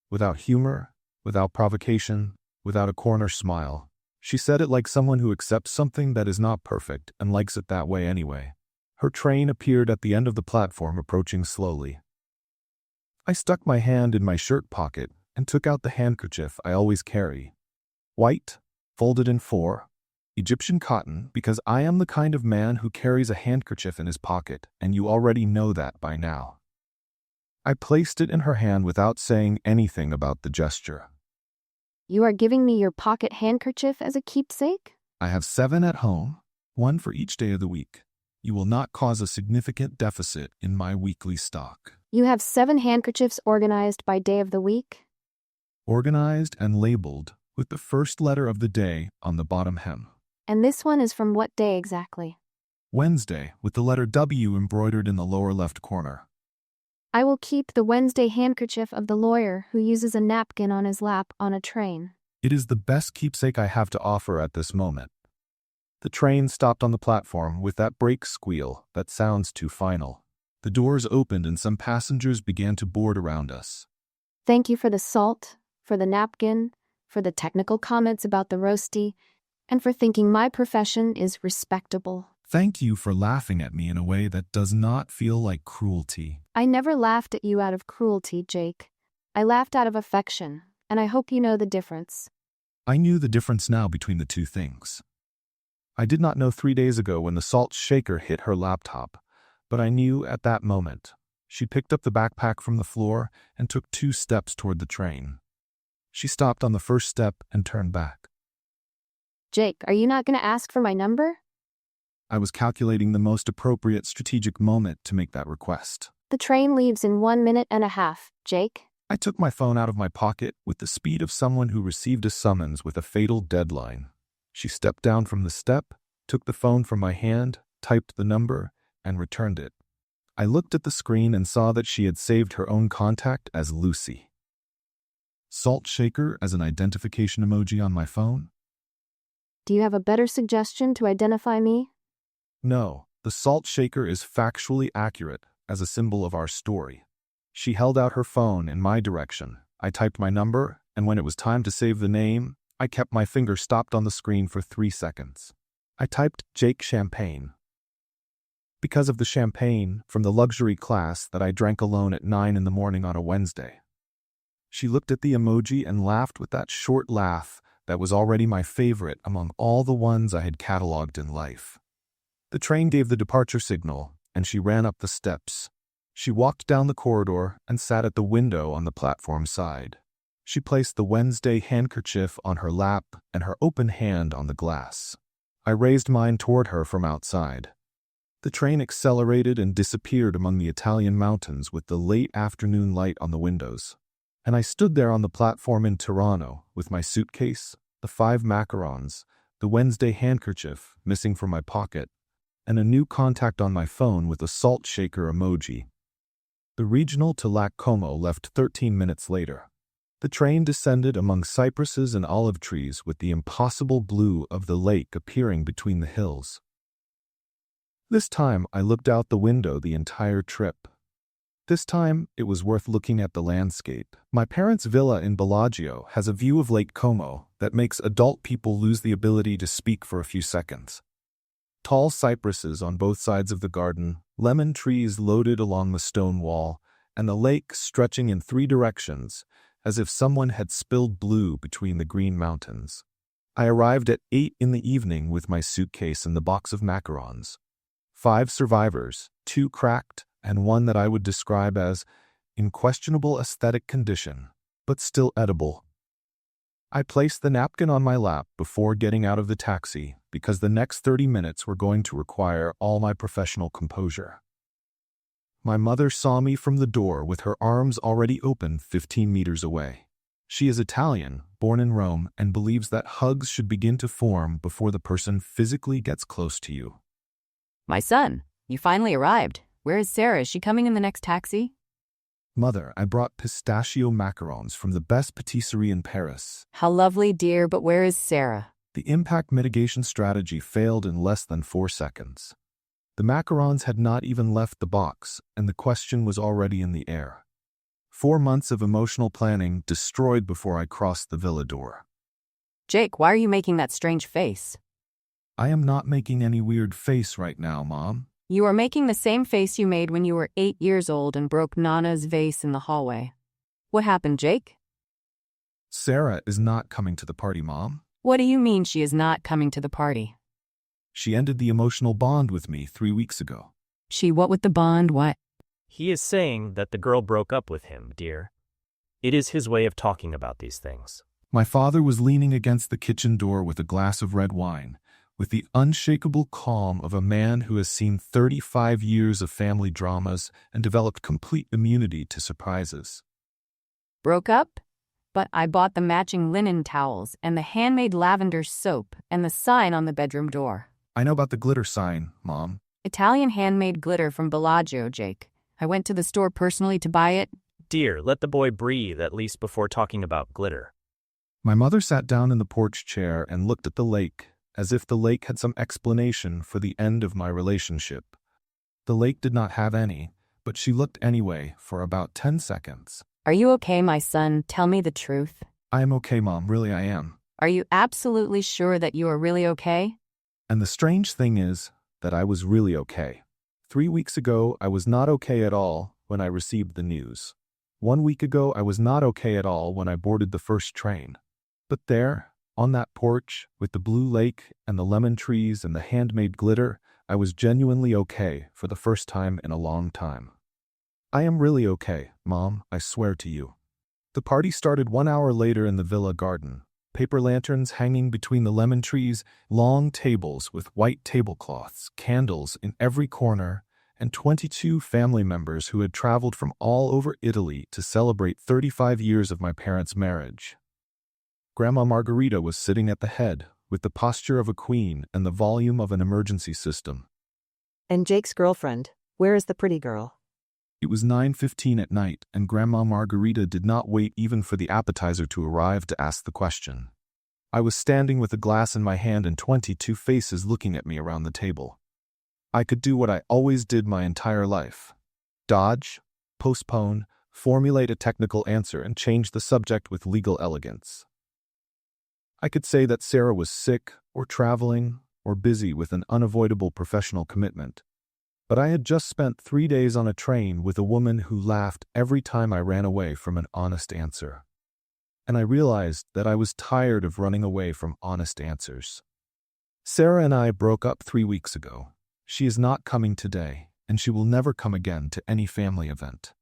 Without humor, without provocation, without a corner smile. She said it like someone who accepts something that is not perfect and likes it that way anyway. Her train appeared at the end of the platform, approaching slowly. I stuck my hand in my shirt pocket and took out the handkerchief I always carry. White, folded in 4, Egyptian cotton, because I am the kind of man who carries a handkerchief in his pocket, and you already know that by now. I placed it in her hand without saying anything about the gesture. You are giving me your pocket handkerchief as a keepsake? I have 7 at home, 1 for each day of the week. You will not cause a significant deficit in my weekly stock. You have 7 handkerchiefs organized by day of the week? Organized and labeled with the first letter of the day on the bottom hem. And this one is from what day exactly? Wednesday, with the letter W embroidered in the lower left corner. I will keep the Wednesday handkerchief of the lawyer who uses a napkin on his lap on a train. It is the best keepsake I have to offer at this moment. The train stopped on the platform with that brake squeal that sounds too final. The doors opened and some passengers began to board around us. Thank you for the salt, for the napkin, for the technical comments about the roasty, and for thinking my profession is respectable. Thank you for laughing at me in a way that does not feel like cruelty. I never laughed at you out of cruelty, Jake. I laughed out of affection, and I hope you know the difference. I knew the difference now between the 2 things. I did not know 3 days ago when the salt shaker hit her laptop, but I knew at that moment. She picked up the backpack from the floor and took 2 steps toward the train. She stopped on the first step and turned back. Jake, are you not going to ask for my number? I was calculating the most appropriate strategic moment to make that request. The train leaves in 1.5 minutes, Jake. I took my phone out of my pocket with the speed of someone who received a summons with a fatal deadline. She stepped down from the step, took the phone from my hand, typed the number, and returned it. I looked at the screen and saw that she had saved her own contact as Lucy. Salt shaker as an identification emoji on my phone? Do you have a better suggestion to identify me? No, the salt shaker is factually accurate as a symbol of our story. She held out her phone in my direction. I typed my number, and when it was time to save the name, I kept my finger stopped on the screen for 3 seconds. I typed Jake Champagne. Because of the champagne from the luxury class that I drank alone at 9 in the morning on a Wednesday. She looked at the emoji and laughed with that short laugh that was already my favorite among all the ones I had cataloged in life. The train gave the departure signal, and she ran up the steps. She walked down the corridor and sat at the window on the platform side. She placed the Wednesday handkerchief on her lap and her open hand on the glass. I raised mine toward her from outside. The train accelerated and disappeared among the Italian mountains with the late afternoon light on the windows. And I stood there on the platform in Tirano with my suitcase, the 5 macarons, the Wednesday handkerchief missing from my pocket, and a new contact on my phone with a salt shaker emoji. The regional to Lac Como left 13 minutes later. The train descended among cypresses and olive trees with the impossible blue of the lake appearing between the hills. This time, I looked out the window the entire trip. This time, it was worth looking at the landscape. My parents' villa in Bellagio has a view of Lake Como that makes adult people lose the ability to speak for a few seconds. Tall cypresses on both sides of the garden, lemon trees loaded along the stone wall, and the lake stretching in 3 directions, as if someone had spilled blue between the green mountains. I arrived at 8 in the evening with my suitcase and the box of macarons. 5 survivors, 2 cracked, and 1 that I would describe as in questionable aesthetic condition, but still edible. I placed the napkin on my lap before getting out of the taxi because the next 30 minutes were going to require all my professional composure. My mother saw me from the door with her arms already open 15 meters away. She is Italian, born in Rome, and believes that hugs should begin to form before the person physically gets close to you. My son, you finally arrived. Where is Sarah? Is she coming in the next taxi? Mother, I brought pistachio macarons from the best patisserie in Paris. How lovely, dear, but where is Sarah? The impact mitigation strategy failed in less than 4 seconds. The macarons had not even left the box, and the question was already in the air. 4 months of emotional planning destroyed before I crossed the villa door. Jake, why are you making that strange face? I am not making any weird face right now, Mom. You are making the same face you made when you were 8 years old and broke Nana's vase in the hallway. What happened, Jake? Sarah is not coming to the party, Mom. What do you mean she is not coming to the party? She ended the emotional bond with me 3 weeks ago. She what with the bond, what? He is saying that the girl broke up with him, dear. It is his way of talking about these things. My father was leaning against the kitchen door with a glass of red wine, with the unshakable calm of a man who has seen 35 years of family dramas and developed complete immunity to surprises. Broke up? But I bought the matching linen towels and the handmade lavender soap and the sign on the bedroom door. I know about the glitter sign, Mom. Italian handmade glitter from Bellagio, Jake. I went to the store personally to buy it. Dear, let the boy breathe at least before talking about glitter. My mother sat down in the porch chair and looked at the lake, as if the lake had some explanation for the end of my relationship. The lake did not have any, but she looked anyway for about 10 seconds. Are you okay, my son? Tell me the truth. I am okay, Mom, really I am. Are you absolutely sure that you are really okay? And the strange thing is that I was really okay. 3 weeks ago, I was not okay at all when I received the news. 1 week ago, I was not okay at all when I boarded the first train. But there, on that porch, with the blue lake and the lemon trees and the handmade glitter, I was genuinely okay for the first time in a long time. I am really okay, Mom, I swear to you. The party started 1 hour later in the villa garden. Paper lanterns hanging between the lemon trees, long tables with white tablecloths, candles in every corner, and 22 family members who had traveled from all over Italy to celebrate 35 years of my parents' marriage. Grandma Margarita was sitting at the head, with the posture of a queen and the volume of an emergency system. And Jake's girlfriend, where is the pretty girl? It was 9:15 at night, and Grandma Margarita did not wait even for the appetizer to arrive to ask the question. I was standing with a glass in my hand and 22 faces looking at me around the table. I could do what I always did my entire life. Dodge, postpone, formulate a technical answer, and change the subject with legal elegance. I could say that Sarah was sick, or traveling, or busy with an unavoidable professional commitment. But I had just spent 3 days on a train with a woman who laughed every time I ran away from an honest answer. And I realized that I was tired of running away from honest answers. Sarah and I broke up 3 weeks ago. She is not coming today, and she will never come again to any family event.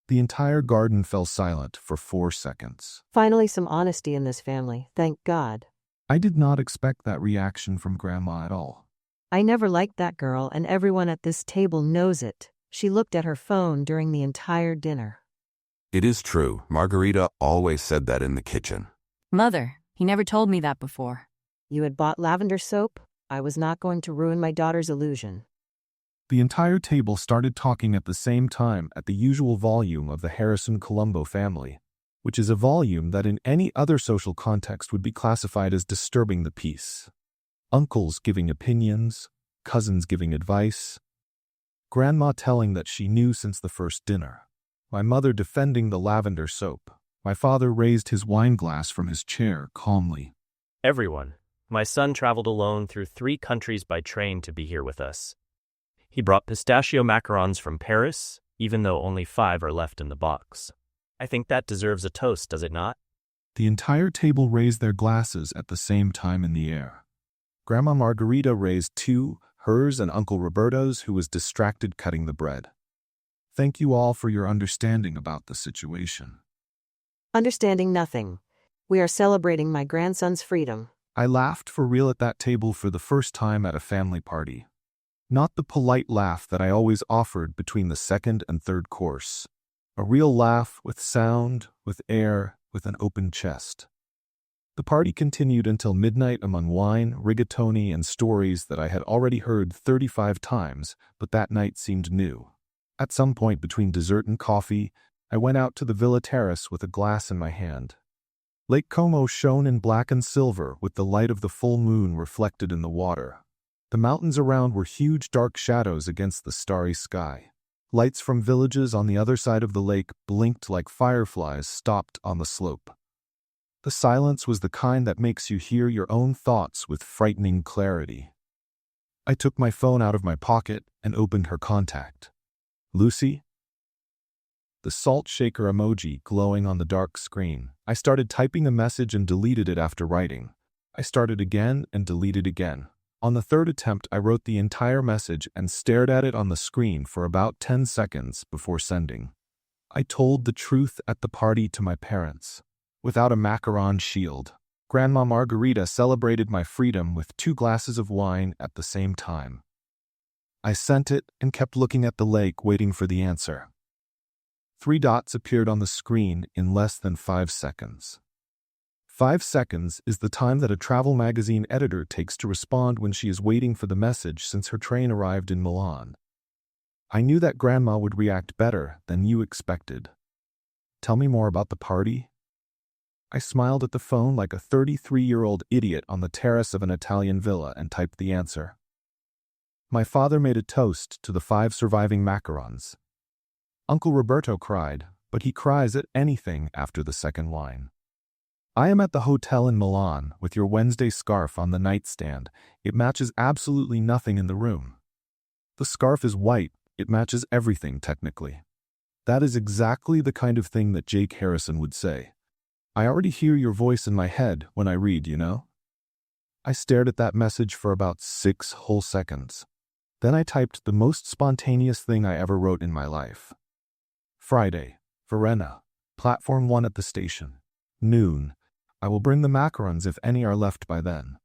The entire garden fell silent for 4 seconds. Finally some honesty in this family, thank God. I did not expect that reaction from Grandma at all. I never liked that girl, and everyone at this table knows it. She looked at her phone during the entire dinner. It is true. Margarita always said that in the kitchen. Mother, he never told me that before. You had bought lavender soap? I was not going to ruin my daughter's illusion. The entire table started talking at the same time at the usual volume of the Harrison Colombo family, which is a volume that in any other social context would be classified as disturbing the peace. Uncles giving opinions, cousins giving advice, Grandma telling that she knew since the first dinner, my mother defending the lavender soap. My father raised his wine glass from his chair calmly. Everyone. My son traveled alone through 3 countries by train to be here with us. He brought pistachio macarons from Paris, even though only 5 are left in the box. I think that deserves a toast, does it not? The entire table raised their glasses at the same time in the air. Grandma Margarita raised 2, hers and Uncle Roberto's, who was distracted cutting the bread. Thank you all for your understanding about the situation. Understanding nothing. We are celebrating my grandson's freedom. I laughed for real at that table for the first time at a family party. Not the polite laugh that I always offered between the second and third course. A real laugh with sound, with air, with an open chest. The party continued until midnight among wine, rigatoni, and stories that I had already heard 35 times, but that night seemed new. At some point between dessert and coffee, I went out to the villa terrace with a glass in my hand. Lake Como shone in black and silver with the light of the full moon reflected in the water. The mountains around were huge dark shadows against the starry sky. Lights from villages on the other side of the lake blinked like fireflies stopped on the slope. The silence was the kind that makes you hear your own thoughts with frightening clarity. I took my phone out of my pocket and opened her contact. Lucy? The salt shaker emoji glowing on the dark screen. I started typing the message and deleted it after writing. I started again and deleted again. On the third attempt, I wrote the entire message and stared at it on the screen for about 10 seconds before sending. I told the truth at the party to my parents. Without a macaron shield, Grandma Margarita celebrated my freedom with 2 glasses of wine at the same time. I sent it and kept looking at the lake waiting for the answer. 3 dots appeared on the screen in less than 5 seconds. 5 seconds is the time that a travel magazine editor takes to respond when she is waiting for the message since her train arrived in Milan. I knew that Grandma would react better than you expected. Tell me more about the party? I smiled at the phone like a 33-year-old idiot on the terrace of an Italian villa and typed the answer. My father made a toast to the 5 surviving macarons. Uncle Roberto cried, but he cries at anything after the second line. I am at the hotel in Milan with your Wednesday scarf on the nightstand. It matches absolutely nothing in the room. The scarf is white. It matches everything technically. That is exactly the kind of thing that Jake Harrison would say. I already hear your voice in my head when I read, you know? I stared at that message for about 6 whole seconds. Then I typed the most spontaneous thing I ever wrote in my life. Friday, Verena, platform 1 at the station. Noon. I will bring the macarons if any are left by then.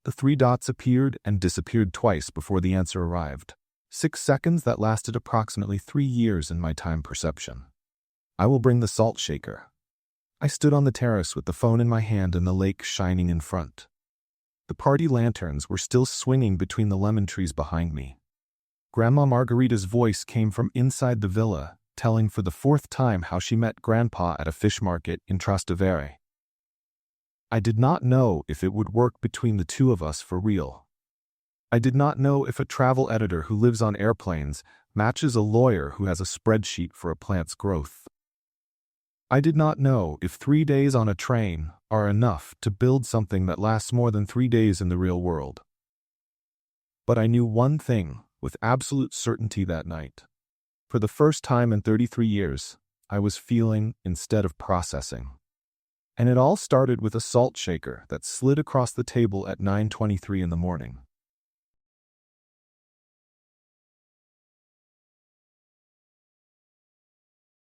The 3 dots appeared and disappeared twice before the answer arrived. 6 seconds that lasted approximately 3 years in my time perception. I will bring the salt shaker. I stood on the terrace with the phone in my hand and the lake shining in front. The party lanterns were still swinging between the lemon trees behind me. Grandma Margarita's voice came from inside the villa, telling for the 4th time how she met Grandpa at a fish market in Trastevere. I did not know if it would work between the 2 of us for real. I did not know if a travel editor who lives on airplanes matches a lawyer who has a spreadsheet for a plant's growth. I did not know if 3 days on a train are enough to build something that lasts more than 3 days in the real world. But I knew one thing with absolute certainty that night. For the first time in 33 years, I was feeling instead of processing. And it all started with a salt shaker that slid across the table at 9:23 in the morning.